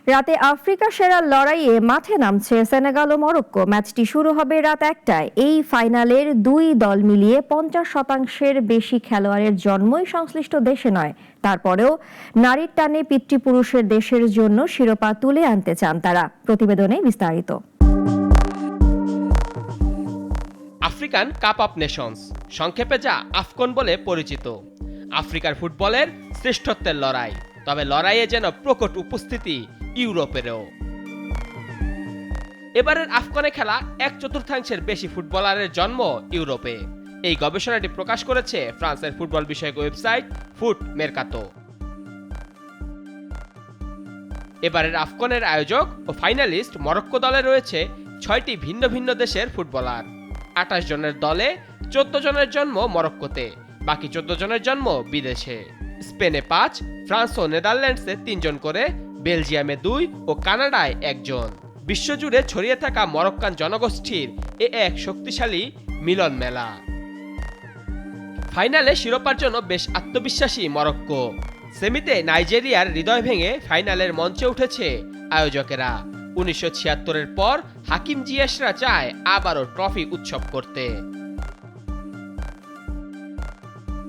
রাতে আফ্রিকা সেরা লড়াইয়ে মাঠে নামছে সেনেগাল ও মরক্কো। ম্যাচটি শুরু হবে রাত ১টায়। এই ফাইনালের দুই দল মিলিয়ে ৫০% বেশি খেলোয়াড়ের জন্মই সংশ্লিষ্ট দেশে নয়। তারপরেও নারীর টানে পিতৃপুরুষের দেশের জন্য শিরোপা তুলে আনতে চান তারা। প্রতিবেদনে বিস্তারিত। আফ্রিকান কাপ অফ নেশনস, সংক্ষেপে যা আফকন বলে পরিচিত, আফ্রিকার ফুটবলের শ্রেষ্ঠত্বের লড়াই। তবে লড়াইয়ে যেন প্রকট উপস্থিতি ইউরোপেরও। এবারের আফকনে খেলা ১/৪ বেশি ফুটবলারের জন্ম ইউরোপে। এই গবেষণাটি প্রকাশ করেছে ফ্রান্সের ফুটবল বিষয়ক ওয়েবসাইট ফুট মেরকাতো। এবারের আফকনের আয়োজক ও ফাইনালিস্ট মরক্কো দলে রয়েছে ৬টি ভিন্ন ভিন্ন দেশের ফুটবলার। ২৮ জনের দলে ১৪ জনের জন্ম মরক্কোতে, বাকি ১৪ জনের জন্ম বিদেশে। স্পেনে ৫, ফ্রান্স ও নেদারল্যান্ডসে ৩ জন করে, বেলজিয়ামে ২ ও কানাডায় ১ জন। বিশ্বজুড়ে ছড়িয়ে থাকা মরক্কান জনগোষ্ঠীর এক শক্তিশালী মিলন মেলা। ফাইনালে শিরোপার জন্য বেশ আত্মবিশ্বাসী মরক্কো। সেমিতে নাইজেরিয়ার হৃদয় ভেঙে ফাইনালের মঞ্চে উঠেছে আয়োজকেরা। ১৯৭৬-এর পর হাকিম জিয়েশরা চায় আবারও ট্রফি উৎসব করতে।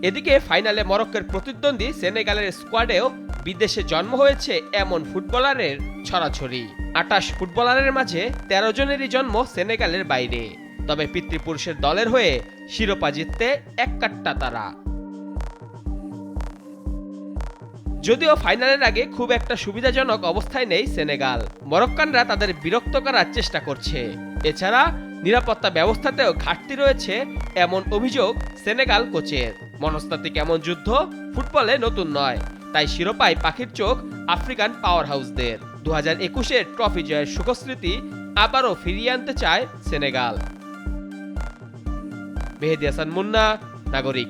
এদিকে ফাইনালে মরক্কোর প্রতিদ্বন্দ্বী সেনেগালের স্কোয়াডেও বিদেশে জন্ম হয়েছে এমন ফুটবলারের ছড়াছড়ি। ২৮ ফুটবলারের মাঝে ১৩ জনেরই জন্ম সেনেগালের বাইরে। তবে পিতৃপুরুষের দলের হয়ে শিরোপা জিততে এককাট্টা তারা। যদিও ফাইনালের আগে খুব একটা সুবিধাজনক অবস্থায় নেই সেনেগাল, মরক্কানরা তাদের বিরক্ত করার চেষ্টা করছে। এছাড়া নিরাপত্তা ব্যবস্থাতেও ঘাটতি রয়েছে এমন অভিযোগ সেনেগাল কোচের। মনস্তাত্ত্বিক এমন যুদ্ধ ফুটবলে নতুন নয়, তাই শিরোপায় পাখির চোখ আফ্রিকান পাওয়ার হাউসদের। ২০২১-এর ট্রফি জয়ের সুখস্মৃতি আবারও ফিরিয়ে আনতে চায় সেনেগাল। মেহেদী হাসান মুন্না, নাগরিক।